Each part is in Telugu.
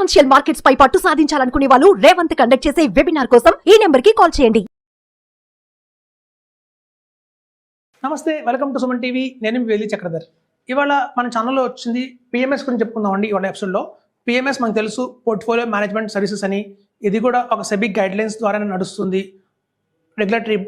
ఫైనాన్షియల్ మార్కెట్స్ పై పట్టు సాధించాలనుకునే వాళ్ళు రేవంత్ కండక్ట్ చేసే వెబినార్ కోసం ఈ నెంబర్ కి కాల్ చేయండి. నమస్తే, వెల్కమ్ టు సుమన్ టీవీ. నేను మీ చక్రధర్. ఇవాళ మన ఛానల్లో వచ్చింది పిఎంఎస్ గురించి చెప్పుకుందామండి. ఇవాళ ఎపిసోడ్లో పిఎంఎస్ మనకు తెలుసు, పోర్ట్ఫోలియో మేనేజ్మెంట్ సర్వీసెస్ అని. ఇది కూడా ఒక సెబీ గైడ్లైన్స్ ద్వారానే నడుస్తుంది, రెగ్యులేటరీ.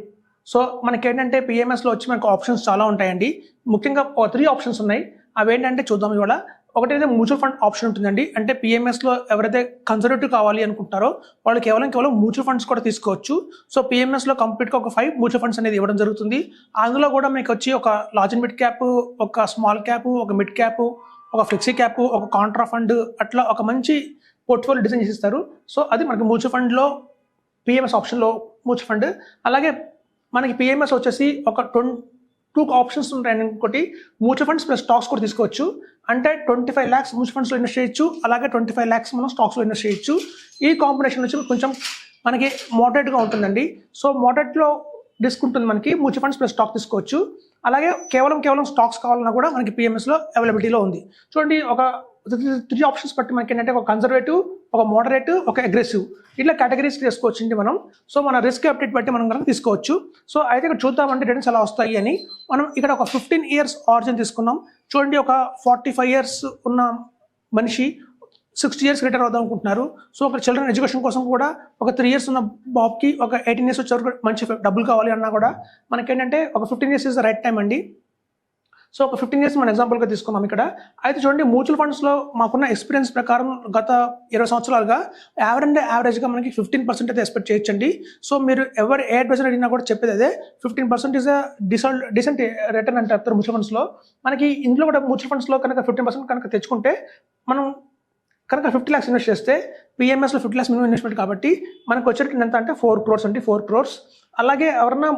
సో మనకేంటంటే పిఎంఎస్లో వచ్చి మనకు ఆప్షన్స్ చాలా ఉంటాయండి. ముఖ్యంగా 3 ఆప్షన్స్ ఉన్నాయి. అవి ఏంటంటే చూద్దాం ఇవాళ. ఒకటైతే మ్యూచువల్ ఫండ్ ఆప్షన్ ఉంటుందండి. అంటే పిఎంఎస్లో ఎవరైతే కన్సర్వేటివ్ కావాలి అనుకుంటారో వాళ్ళు కేవలం మ్యూచువల్ ఫండ్స్ కూడా తీసుకోవచ్చు. సో పిఎంఎస్లో కంప్లీట్గా ఒక 5 మ్యూచువల్ ఫండ్స్ అనేది ఇవ్వడం జరుగుతుంది. అందులో కూడా మీకు వచ్చి ఒక లార్జ్ అండ్ మిడ్ క్యాప్, ఒక స్మాల్ క్యాప్, ఒక మిడ్ క్యాప్, ఒక ఫ్లెక్సీ క్యాప్, ఒక కాంట్రా ఫండ్, అట్లా ఒక మంచి పోర్ట్ఫోలియో డిజైన్ చేసిస్తారు. సో అది మనకి మ్యూచువల్ ఫండ్లో పిఎంఎస్ ఆప్షన్లో మ్యూచువల్ ఫండ్. అలాగే మనకి పిఎంఎస్ వచ్చేసి ఒక 2 ఆప్షన్స్ ఉంటాయండి. ఇంకోటి మ్యూచువల్ ఫండ్స్ ప్లస్ స్టాక్స్ కూడా తీసుకోవచ్చు. అంటే 25 lakhs మ్యూచువల్ ఫండ్స్లో ఇన్వెస్ట్ చేయొచ్చు, అలాగే 25 lakhs మనం స్టాక్స్లో ఇన్వెస్ట్ చేయొచ్చు. ఈ కాంబినేషన్ వచ్చి కొంచెం మనకి మోడరేట్గా ఉంటుందండి. సో మోడరేట్లో రిస్క్ ఉంటుంది మనకి. మ్యూచువల్ ఫండ్స్ ప్లస్ స్టాక్ తీసుకోవచ్చు. అలాగే కేవలం స్టాక్స్ కావాలన్నా కూడా మనకి పిఎంఎస్లో అవైలబిలిటీలో ఉంది. చూడండి, ఒక 3 ఆప్షన్స్ బట్టి మనకి ఏంటంటే ఒక కన్సర్వేటివ్, ఒక మోడరేట్, ఒక అగ్రెసివ్, ఇట్లా కేటగిరీస్ తీసుకోవచ్చు మనం. సో మన రిస్క్ అప్డేట్ బట్టి మనం కనుక తీసుకోవచ్చు. సో అయితే ఇక్కడ చూద్దామంటే రిటర్న్స్ ఎలా వస్తాయి అని. మనం ఇక్కడ ఒక 15 years ఆరిజిన్ తీసుకున్నాం. చూడండి, ఒక 45 years ఉన్న మనిషి 60 years రిటైర్ అవుదాం అనుకుంటున్నారు. సో ఒక చిల్డ్రన్ ఎడ్యుకేషన్ కోసం కూడా ఒక 3 years ఉన్న బాబ్కి ఒక 18 years వచ్చే వరకు మంచి డబ్బులు కావాలి అన్నా కూడా మనకేంటంటే ఒక 15 years is the right time అండి. సో ఒక 15 years మనం ఎగ్జాంపుల్గా తీసుకున్నాం ఇక్కడ. అయితే చూడండి, మ్యూచువల్ ఫండ్స్లో మాకున్న ఎక్స్పీరియన్స్ ప్రకారం గత 20 సంవత్సరాలుగా యావరేజ్గా మనకి 15% అయితే ఎక్స్పెక్ట్ చేయొచ్చండి. సో మీరు ఏ అడ్వైజర్ అడిగినా కూడా చెప్పేది అదే, 15% ఇస్ డిసెంట్ రిటర్న్ అంటే చెప్తారు మ్యూచువల్ ఫండ్స్లో. మనకి ఇందులో కూడా మ్యూచువల్ ఫండ్స్లో కనుక 15% కనుక తెచ్చుకుంటే, మనం కనుక 50 lakhs ఇన్వెస్ట్ చేస్తే పిఎంఎస్లో 50 lakhs మినిమం ఇన్వెస్ట్మెంట్ కాబట్టి మనకు వచ్చేటట్టు ఎంత అంటే 4 crores అండి, 4 crores. అలాగే ఎవరన్నా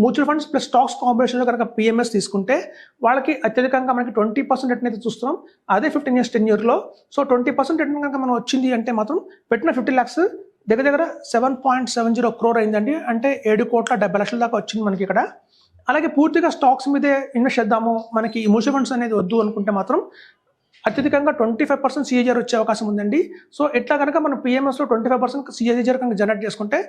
మ్యూచువల్ ఫండ్స్ ప్లస్ స్టాక్స్ కాంబినేషన్లో కనుక పిఎంఎస్ తీసుకుంటే వాళ్ళకి అత్యధికంగా మనకి 20% రిటర్న్ అయితే చూస్తున్నాం. అదే 15 years టెన్యూర్లో. సో 20% రిటర్న్ కనుక మనం వచ్చింది అంటే మాత్రం పెట్టిన 50 lakhs దగ్గర 7.70 crore అయిందండి. అంటే 7,70,00,000 దాకా వచ్చింది మనకి ఇక్కడ. అలాగే పూర్తిగా స్టాక్స్ మీదే ఇన్వెస్ట్ చేద్దాము, మనకి మ్యూచువల్ ఫండ్స్ అనేది వద్దు అనుకుంటే మాత్రం అత్యధికంగా 25% CAGR వచ్చే అవకాశం ఉందండి. సో ఇట్లా కనుక మనం పిఎంఎస్లో 25% CAGR కనుక జనరేట్ చేసుకుంటే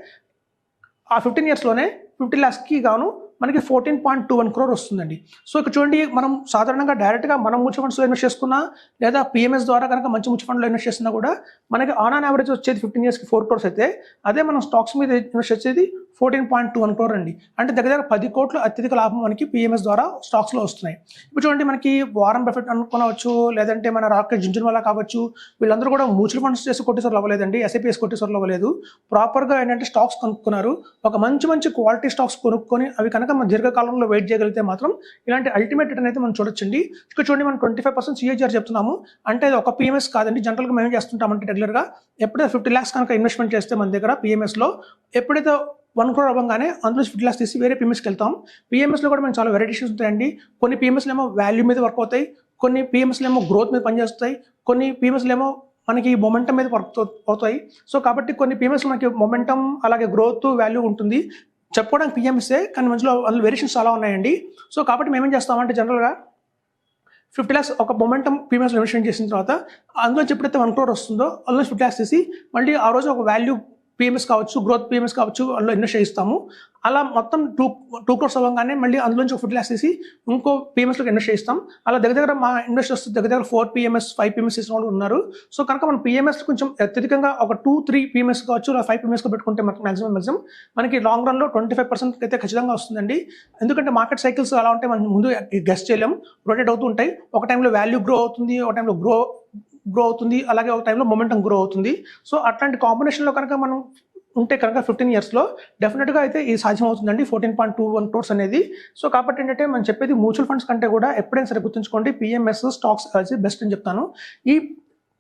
ఆ 15 yearsలోనే 50 lakhsకి గాను మనకి 14.21 crore వస్తుందండి. సో ఇక్కడ చూడండి, మనం సాధారణంగా డైరెక్ట్గా మనం మ్యూచువల్ ఫండ్స్లో ఇన్వెస్ట్ చేసుకున్నా లేదా పిఎంఎస్ ద్వారా కనుక మంచి మ్యూచువల్ ఫండ్లో ఇన్వెస్ట్ చేసినా కూడా మనకి ఆన్ యావరేజ్ వచ్చేది 15 yearsకి 4 crores అయితే, అదే మనం స్టాక్స్ మీద ఇన్వెస్ట్ చేసేది 14.21 crore అండి. అంటే దగ్గర 10 కోట్ల అత్యధిక లాభం మనకి పిఎంఎస్ ద్వారా స్టాక్స్లో వస్తున్నాయి. ఇప్పుడు చూడండి, మనకి వారన్ బఫెట్ అనుకోవచ్చు, లేదంటే మన రాకెట్ జింజన్వాలా కావచ్చు, వీళ్ళందరూ కూడా మ్యూచువల్ ఫండ్స్ చేసి కొట్టేసార్లు అవ్వలేదండి, ఎస్ఐపిఎస్ కొట్టేసార్లు అవ్వలేదు. ప్రాపర్గా ఏంటంటే స్టాక్స్ కొనుక్కున్నారు. ఒక మంచి క్వాలిటీ స్టాక్స్ కొనుక్కొని అవి కనుక మనం దీర్ఘకాలంలో వెయిట్ చేయగలిగితే మాత్రం ఇలాంటి అల్టిమేట్ రిటర్న్ అయితే మనం చూడొచ్చండి. ఇక్కడ చూడండి, మనం 25% CAGR చెప్తున్నాము. అంటే అది ఒక పిఎంఎస్ కాదండి. జనరల్గా మేము చేస్తుంటామంటే రెగ్యులర్గా ఎప్పుడైతే 50 lakhs కనుక ఇన్వెస్ట్మెంట్ చేస్తే మన దగ్గర పిఎంఎస్లో, ఎప్పుడైతే 1 crore అవ్వగానే అందులో 50 lakhs తీసి వేరే పిఎంఎస్కి వెళ్తాం. పిఎంఎస్లో కూడా మనకి చాలా వెరైటీస్ ఉంటాయండి. కొన్ని పిఎంఎస్లు ఏమో వాల్యూ మీద వర్క్ అవుతాయి, కొన్ని పిఎంఎస్లు ఏమో గ్రోత్ మీద పనిచేస్తాయి, కొన్ని పిఎంఎస్లు ఏమో మనకి మొమెంటం మీద వర్క్ అవుతాయి. సో కాబట్టి కొన్ని పిఎంఎస్లో మనకి మొమెంటం అలాగే గ్రోత్ వాల్యూ ఉంటుంది. చెప్పుకోవడానికి పిఎంఎస్ఏ, కానీ అందులో వేరియేషన్స్ చాలా ఉన్నాయండి. సో కాబట్టి మేమేం చేస్తామంటే జనరల్గా 50 lakhs ఒక మొమెంటం పిఎంఎస్లో ఇన్వెస్ట్మెంట్ చేసిన తర్వాత అందులో ఎప్పుడైతే 1 crore వస్తుందో అందులో 50 lakhs తీసి మళ్ళీ ఆ రోజు ఒక వాల్యూ పిఎంఎస్ కావచ్చు, గ్రోత్ పిఎంఎస్ కావచ్చు, అందులో ఇన్వెస్ట్ చేయిస్తాము. అలా మొత్తం 2 crores అవ్వగానే మళ్ళీ అందులోంచి ఒక 50 lakhs తీసి ఇంకో పిఎంఎస్లోకి ఇన్వెస్ట్ చేయిస్తాం. అలా దగ్గర మా ఇన్వెస్టర్స్ దగ్గర 4 PMS 5 PMS చేసిన వాళ్ళు ఉన్నారు. సో కనుక మనం పిఎంఎస్ కొంచెం అత్యధికంగా ఒక 2-3 PMS కావచ్చు, 5 PMS పెట్టుకుంటే మనకి మాక్సిమం మనకి లాంగ్ రన్లో 25% అయితే ఖచ్చితంగా వస్తుందండి. ఎందుకంటే మార్కెట్ సైకిల్స్ అలా ఉంటే మనం ముందు గెస్ చేయలేం, రొటేట్ అవుతూ ఉంటాయి. ఒక టైంలో వాల్యూ గ్రో అవుతుంది, ఒక టైంలో గ్రో అవుతుంది, అలాగే ఒక టైంలో మొమెంటం గ్రో అవుతుంది. సో అట్లాంటి కాంబినేషన్లో కనుక మనం ఉంటే కనుక 15 yearsలో డెఫినెట్గా అయితే ఇది సాధ్యం అవుతుందండి, 14.21 crores అనేది. సో కాబట్టి ఏంటంటే మనం చెప్పేది మ్యూచువల్ ఫండ్స్ కంటే కూడా ఎప్పుడైనా సరే గుర్తుంచుకోండి, పిఎంఎస్ స్టాక్స్ అది బెస్ట్ అని చెప్తాను. ఈ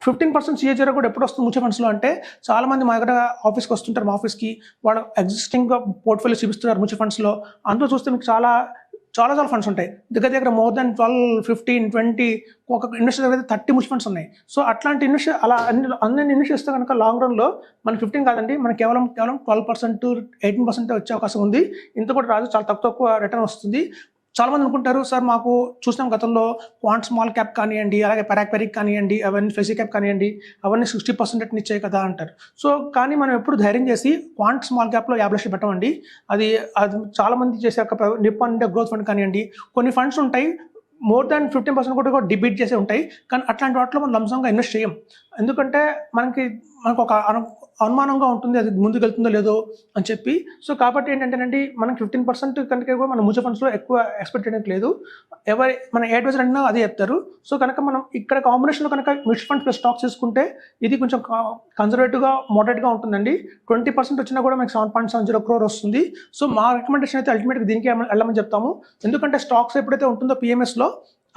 15% CAGR కూడా ఎప్పుడు వస్తుంది మ్యూచువల్ ఫండ్స్లో అంటే, చాలామంది మా దగ్గర ఆఫీస్కి వస్తుంటారు. మా ఆఫీస్కి వాళ్ళు ఎగ్జిస్టింగ్గా పోర్ట్ఫోలియో చూపిస్తున్నారు మ్యూచువల్ ఫండ్స్లో. అందులో చూస్తే మీకు చాలా ఫండ్స్ ఉంటాయి. దగ్గర మోర్ దాన్ 12, 15, 20 ఒక ఇన్వెస్టర్ దగ్గర 30 మ్యూచువల్ ఫండ్స్ ఉన్నాయి. సో అట్లాంటి అలా అన్ని ఇన్వెస్ట్ చేస్తే కనుక లాంగ్ రన్లో మనకి 15 కాదండి, మనకి కేవలం 12%, 18% వచ్చే అవకాశం ఉంది. ఇంత కూడా రాదు, చాలా తక్కువ రిటర్న్ వస్తుంది. చాలామంది అనుకుంటారు సార్ మాకు చూసినాం గతంలో క్వాంట్ స్మాల్ క్యాప్ కానివ్వండి, అలాగే పెరాక్ కానివ్వండి, అవన్నీ ఫ్లెక్సీ క్యాప్ కానివ్వండి, అవన్నీ 60% రిటర్న్ ఇచ్చాయి కదా అంటారు. సో కానీ మనం ఎప్పుడు ధైర్యం చేసి క్వాంట్ స్మాల్ క్యాప్లో 50 లక్షలు పెట్టమండి. అది చాలామంది చేసే ఒక నిప్పాన్ ఇండియా గ్రోత్ ఫండ్ కానివ్వండి, కొన్ని ఫండ్స్ ఉంటాయి మోర్ దాన్ 15% కూడా డిబీట్ చేసే ఉంటాయి. కానీ అట్లాంటి వాటిలో మనం లంసంగా ఇన్వెస్ట్ చేయం. ఎందుకంటే మనకు ఒక అనుమానంగా ఉంటుంది అది ముందుకు వెళ్తుందో లేదో అని చెప్పి. సో కాబట్టి ఏంటంటేనండి మనకి 15% కనుక కూడా మన మ్యూచువల్ ఫండ్స్లో ఎక్కువ ఎక్స్పెక్ట్ చేయడానికి లేదు. మన అడ్వైజర్ అన్నా అదే చెప్తారు. సో కనుక మనం ఇక్కడ కాంబినేషన్లో కనుక మ్యూచువల్ ఫండ్స్ ప్లస్ స్టాక్స్ తీసుకుంటే ఇది కొంచెం కన్జర్వేటివ్గా మోడరేట్గా ఉంటుందండి. 20% వచ్చినా కూడా మనకి 7.70 crore వస్తుంది. సో మా రికమెండేషన్ అయితే అల్టిమేట్గా దీనికి వెళ్ళమని చెప్తాము. ఎందుకంటే స్టాక్స్ ఎప్పుడైతే ఉంటుందో PMSలో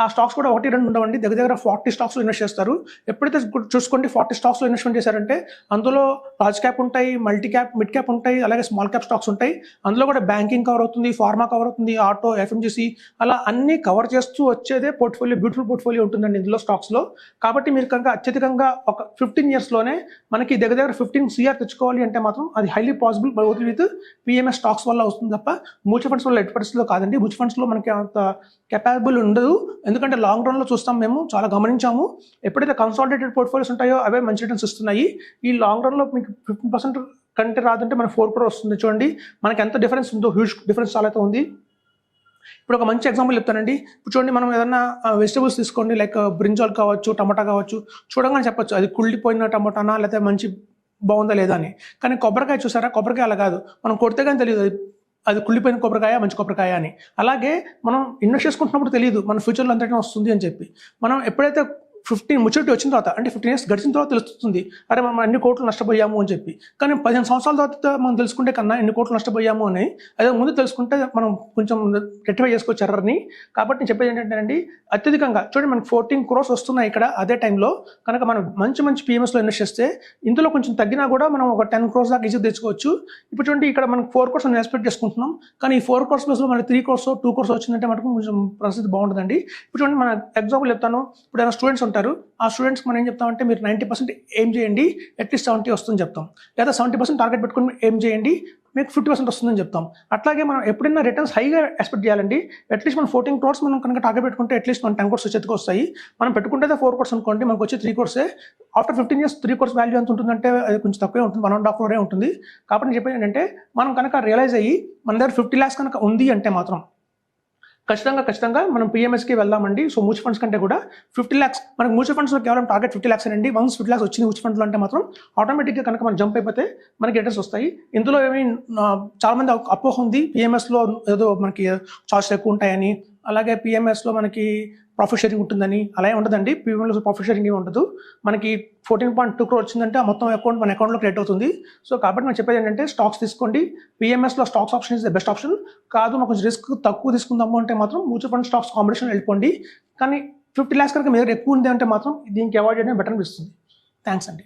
ఆ స్టాక్స్ కూడా 1-2 ఉండవండి, దగ్గర 40 స్టాక్స్లో ఇన్వెస్ట్ చేస్తారు. ఎప్పుడైతే చూసుకోండి 40 స్టాక్స్లో ఇన్వెస్ట్మెంట్ చేశారంటే అందులో లార్జ్ క్యాప్ ఉంటాయి, మల్టీ క్యాప్, మిడ్ క్యాప్ ఉంటాయి, అలాగే స్మాల్ క్యాప్ స్టాక్స్ ఉంటాయి. అందులో కూడా బ్యాంకింగ్ కవర్ అవుతుంది, ఫార్మా కవర్ అవుతుంది, ఆటో, FMGC అలా అన్నీ కవర్ చేస్తూ వచ్చేదే పోర్ట్ఫోలియో, బ్యూటిఫుల్ పోర్ట్ఫోలియో ఉంటుందండి ఇందులో స్టాక్స్లో. కాబట్టి మీరు కనుక అత్యధికంగా ఒక 15 yearsలోనే మనకి దగ్గర 15 CR తెచ్చుకోవాలి అంటే మాత్రం అది highly possible both with PMS stocks వల్ల వస్తుంది తప్ప మ్యూచువల్ ఫండ్స్ వల్ల ఎట్టి పరిస్థితుల్లో కాదండి. మ్యూచువల్ ఫండ్స్లో మనకి అంత కెపాబుల్ ఉండదు. ఎందుకంటే లాంగ్ రన్లో చూస్తాం, మేము చాలా గమనించాము. ఎప్పుడైతే కన్సాలిడేటెడ్ పోర్ట్ఫోలియోస్ ఉంటాయో అవే మంచి రిటర్న్స్ ఇస్తున్నాయి. ఈ లాంగ్ రన్లో మీకు 15% కంటే రాదంటే మన 4 crore వస్తుంది. చూడండి మనకి ఎంత డిఫరెన్స్ ఉందో, హ్యూజ్ డిఫరెన్స్ చాలా అయితే ఉంది. ఇప్పుడు ఒక మంచి ఎగ్జాంపుల్ చెప్తానండి. ఇప్పుడు చూడండి, మనం ఏదన్నా వెజిటబుల్స్ తీసుకోండి, లైక్ బ్రింజాల్ కావచ్చు, టమాటా కావచ్చు, చూడగానే చెప్పొచ్చు అది కుళ్ళిపోయిన టమాటానా లేకపోతే మంచి బాగుందా లేదా అని. కానీ కొబ్బరికాయ చూసారా, కొబ్బరికాయ అలా కాదు, మనం కొడితే కానీ తెలియదు అది కుళ్ళిపోయిన కొబ్బరికాయ మంచి కొబ్బరికాయ అని. అలాగే మనం ఇన్వెస్ట్ చేసుకుంటున్నప్పుడు తెలియదు మన ఫ్యూచర్లో అంతటా వస్తుంది అని చెప్పి. మనం ఎప్పుడైతే 15 మెచ్యూరిటీ వచ్చిన తర్వాత, అంటే 15 years గడిచిన తర్వాత తెలుస్తుంది అరే మనం ఎన్ని కోట్లు నష్టపోయాము అని చెప్పి. కానీ 15 సంవత్సరాల తర్వాత మనం తెలుసుకుంటే కన్నా ఎన్ని కోట్లు నష్టపోయాము అని అదే ముందు తెలుసుకుంటే మనం కొంచెం రెక్టిఫై చేసుకోవచ్చు ఎర్రర్ని. కాబట్టి నేను చెప్పేది ఏంటంటే అత్యధికంగా చూడండి మనకి 14 crores వస్తున్నాయి ఇక్కడ. అదే టైంలో కనుక మనం మంచి PMSలో ఇన్వెస్ట్ చేస్తే ఇందులో కొంచెం తగ్గినా కూడా మనం ఒక 10 crores దాకా ఈజీ తెచ్చుకోవచ్చు. ఇప్పుడు చూడండి ఇక్కడ మనకు 4 crores మనం ఎక్స్పెక్ట్ చేసుకుంటున్నాం, కానీ ఈ 4 crores ప్లస్లో మనకి 3 crores 2 crores వచ్చిందంటే మనకు కొంచెం పరిస్థితి బాగుంటుందండి. ఇప్పుడు చూడండి మన ఎగ్జాంపుల్ చెప్తాను. ఇప్పుడు ఏమైనా స్టూడెంట్స్ ఉంటారు, ఆ స్టూడెంట్స్ మనం ఏం చెప్తామంటే మీరు 90% ఏం చేయండి, అట్లీస్ట్ 70 వస్తుందని చెప్తాం. లేదా 70% టార్గెట్ పెట్టుకుని ఏం చేయండి, మీకు 50% వస్తుందని చెప్తాం. అట్లాగే మనం ఎప్పుడైనా రిటర్న్స్ హైగా ఎక్స్పెక్ట్ చేయాలండి. అట్లీస్ట్ మనం 14 crores మనం కనుక టార్గెట్ పెట్టుకుంటే అట్లీస్ట్ మనం 10 crores చేతికి వస్తాయి. మనం పెట్టుకుంటే 4 crores అనుకోండి, మనకు వచ్చి 3 crores. After 15 years 3 crores value ఎంత ఉంటుందంటే అది కొంచెం తక్కువే ఉంటుంది, 1.5 crore ఉంటుంది. కాబట్టి నేను చెప్పేది ఏంటంటే మనం కనుక రియలైజ్ అయ్యి మన దగ్గర 50 lakhs కనుక ఉంది అంటే మాత్రం ఖచ్చితంగా మనం PMSకి వెళ్దామండి. సో మ్యూచువల్ ఫండ్స్ కంటే కూడా 50 lakhs మనకు మ్యూచువల్ ఫండ్స్లో కేవలం టార్గెట్ 50 lakhs అండి. వన్స్ 50 lakhs వచ్చింది మ్యూచువల్ ఫండ్లో అంటే మాత్రం ఆటోమేటిక్గా కనుక మనం జంప్ అయిపోతే మనకి రిటర్న్స్ వస్తాయి. ఇందులో చాలా మంది అపోహ ఉంది, PMSలో ఏదో మనకి చార్జెస్ ఎక్కువ ఉంటాయని, అలాగే PMSలో మనకి ప్రాఫిట్ షేరింగ్ ఉంటుందని. అలా ఉండదండి. PMSలో ప్రాఫిట్ షేరింగ్ ఏమి ఉండదు. మనకి 14.2 crore వచ్చిందంటే ఆ మొత్తం అకౌంట్ మన అకౌంట్లో క్రియేట్ అవుతుంది. సో కాబట్టి నేను చెప్పేది ఏంటంటే స్టాక్స్ తీసుకోండి. PMSలో stocks option is the best option. కాదు మాకు కొంచెం రిస్క్ తక్కువ తీసుకుందాము అంటే మాత్రం మ్యూచువల్ ఫండ్ స్టాక్స్ కాంబినేషన్ వెళ్ళిపోండి. కానీ 50 lakhs కనుక మీ దగ్గర ఎక్కువ ఉంది అంటే మాత్రం దీనికి అవాయిడ్ చేయడం బెటర్ అనిపిస్తుంది. థ్యాంక్స్ అండి.